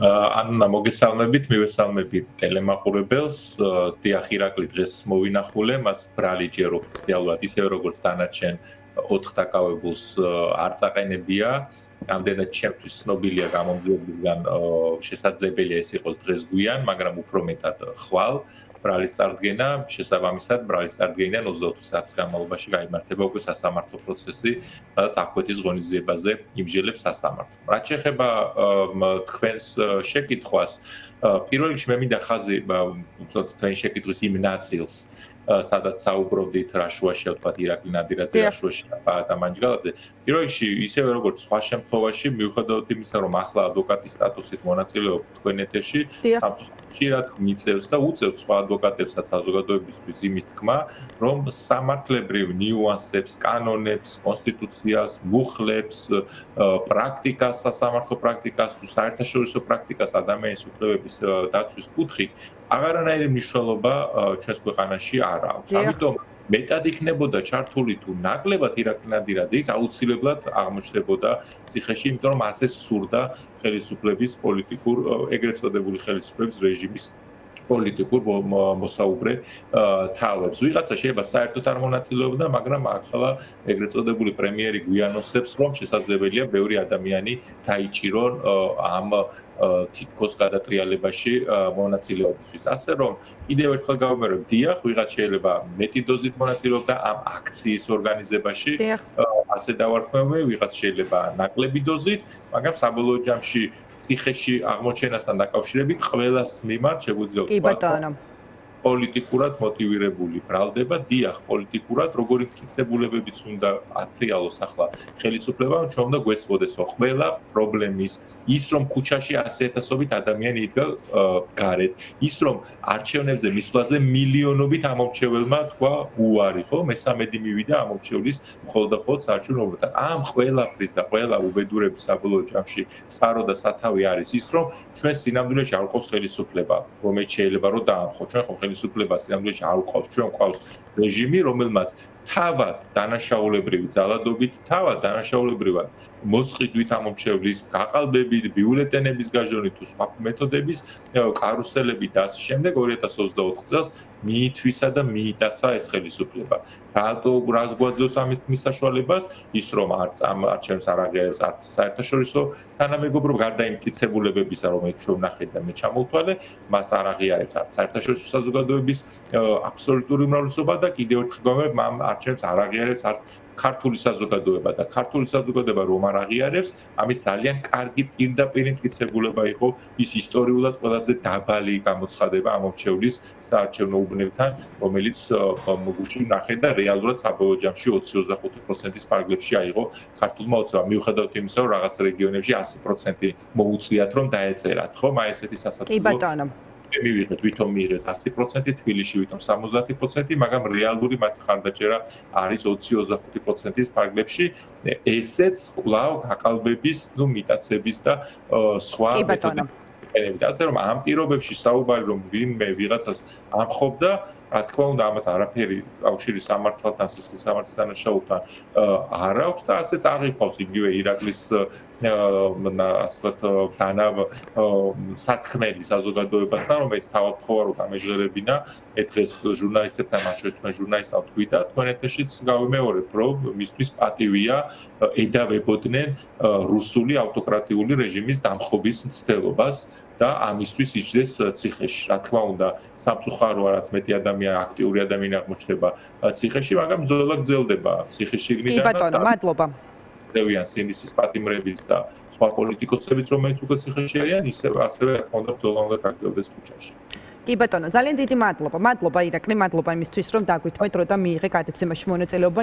Ანნა მოგესალმებით, მივესალმებით ტელემაყურებელს. დიახ, ირაკლი დღეს მოვინახულე, მას ბრალი ჯერ ოფიციალურად, ისევე როგორც დანარჩენ 4 დაკავებულს არ წაყენებია. ამდენად ჩემთვის ცნობილია გამომძიებისგან შესაძლებელია ეს იყოს დღეს გვიან, მაგრამ უფრო მეტად ხვალ ბრალის წარდგენა, შესაბამისად ბრალის წარდგენიდან 24 საათის განმავლობაში გაიმართება უკვე სასამართლო პროცესი, სადაც აღკვეთის ღონისძიებაზე იმსჯელებს სასამართლო. რაც შეეხება თქვენს შეკითხვას, პირველ რიგში მე მინდა ხაზი უცოდ თქვენი შეკითხვის იმ ნაწილს, სადაც საუბრობდით რა შუაშია ვთქვათ ირაკლი ნადირაძე, რა შუაშია პაატა მანჯგალაძე. პირველ რიგში ისევე როგორც სხვა შემთხვევაში, მიუხედავად იმისა, რომ ახლა ადვოკატის სტატუსით მონაწილეობ თქვენ ეთერში, სამწუხაროდ რაც მიწევს და უწევს სხვა ადვოკატებსაც საზოგადოებისთვის იმის თქმა, რომ სამართლებრივ ნიუანსებს, კანონებს, კონსტიტუციას, მუხლებს, პრაქტიკას, სასამართლო პრაქტიკას თუ საერთაშორისო პრაქტიკას ადამიანის უფლებების დაცვის კუთხით აღარანაირი მნიშვნელობა ჩვენს ქვეყანაში არ აქვს. ამიტომ მეტად იქნებოდა ჩართული თუ ნაკლებად ირაკლი ნადირაძე, ის აუცილებლად აღმოჩნდებოდა ციხეში, იმიტომ რომ ასე სურდა ხელისუფლების პოლიტიკურ, ეგრეთ წოდებული ხელისუფლების რეჟიმის პოლიტიკურ მოსაუბრე თავებს. ვიღაცა შეიძლება საერთოდ არ მონაწილეობდა, მაგრამ ახლა ეგრეთ წოდებული პრემიერი გვიანოსებს, რომ შესაძლებელია ბევრი ადამიანი დაიჭირონ ამ თითქოს გადატრიალებაში მონაწილეობისთვის. ასე რომ კიდევ ერთხელ გავუმეორებ, დიახ, ვიღაც შეიძლება მეტი დოზით მონაწილეობდა ამ აქციის ორგანიზებაში, ასე დავარქმევ, ვიღაც შეიძლება ნაკლები დოზით, მაგრამ საბოლოო ჯამში ციხეში აღმოჩენასთან დაკავშირებით ყველას მიმართ შეგვიძლია ვთქვათ, პოლიტიკურად მოტივირებული ბრალდება, დიახ, პოლიტიკურად, როგორი მტკიცებულებებიც უნდა აფრიალოს ახლა ხელისუფლებამ, ჩვენ უნდა გვესწოდესო ყველა პრობლემის, ის რომ ქუჩაში 100,000-ობით ადამიანი იდგა გარეთ, ის რომ არჩევნებზე მისვლაზე მილიონობით ამომრჩეველმა თქვა უარი, ხო? მესამედი მივიდა ამომრჩევლის მხოლოდ და მხოლოდ საარჩევნო. ამ ყველაფრის და ყველა უბედურების საბოლოო ჯამში წყარო და სათავე არის ის, რომ ჩვენ სინამდვილეში არ ყავს ხელისუფლება, რომელიც შეიძლება რომ დაამხო. ჩვენ ხომ ხელისუფლებას სინამდვილეში არ ყავს, ჩვენ ყავს რეჟიმი, რომელმაც თავად დანაშაულებრივი ძალადობით, თავად დანაშაულებრივად მოსყიდვით ამომრჩევლის, გაყალბებით, ბიულეტენების გაჟონით თუ სხვა მეთოდების, კარუსელებით და ასე შემდეგ 2024 წელს მიითვისა და მიიტაცა ეს ხელისუფლება. რატო რას გვაძლევს ამის საშუალებას? ის რომ არც ამ არჩევნებს არ აღიარებს, არც საერთაშორისო თანამეგობრობა, გარდა იმ მტკიცებულებებისა, რომელიც ჩვენ ვნახეთ და მე ჩამოვთვალე, მას არ აღიარებს არც საერთაშორისო საზოგადოების აბსოლუტური უმრავლესობა და კიდევ ერთხელ გავამბებ, ამ არჩევნებს არ აღიარებს არც ქართული საზოგადოება და ქართული საზოგადოება რომ არ აღიარებს, ამის ძალიან კარგი პირდაპირ მტკიცებულება იყო ის ისტორიულად ყველაზე დაბალი გამოცხადება ამომრჩევლის საარჩევნო უბნებთან, რომელიც გუშინ ვნახეთ და რეალურად საბოლოო ჯამში 20-25%-ის ფარგლებში აიღო ქართულმა ოცნებამ. მიუხედავად იმისა, რომ რაღაც რეგიონებში 100% მოუწიათ რომ დაეწერათ, ხო? აი ესეთი სასაცილო. კი ბატონო. მივიღეთ, ვითომ მიიღეს 100%, თბილისში ვითომ 70%, მაგრამ რეალური მათი ხარდაჭერა არის 20-25%-ის ფარგლებში. ესეც კვლავ გაყალბების, მიტაცების და სხვა მეთოდებით. ასე რომ ამ პირობებში საუბარი რომ ვინმე ვიღაცას ამხობდა, რა თქმა უნდა ამას არაფერი კავშირი სამართალთან, სისხლის სამართლის დანაშაულთან არ აქვს და ასე წაღიქვავს იგივე ირაკლის ასე ვთქვათ სათქმელი საზოგადოებასთან, რომელიც თავად თხოვა რომ გამეჟღერებინა დღეს ჟურნალისტებთან, მათ შორის თქვენ ჟურნალისტად თქვით და თქვენ ეთერშიც გავიმეორებ, რომ მისთვის პატივია ედავებოდნენ რუსული ავტოკრატიული რეჟიმის დამხობის მცდელობას და ამისთვის იჯდეს ციხეში. რა თქმა უნდა, სამწუხაროა, რაც მეტი აქტიური ადამიანი აღმოჩნდება ციხეში, მაგრამ ბრძოლა გრძელდება ციხის შიგნიდან. კი ბატონო, მადლობა. დევიან სინდისის პატიმრებიც და სხვა პოლიტიკოსებიც, რომელიც უკვე ციხეში არიან, ასევე რა თქმა უნდა ბრძოლა უნდა გაგრძელდეს ქუჩაში. კი ბატონო, ძალიან დიდი მადლობა. მადლობა ირაკლი, მადლობა იმისთვის, რომ დაგვითმეთ დრო და მიიღე გადაცემაში მონაწილეობა.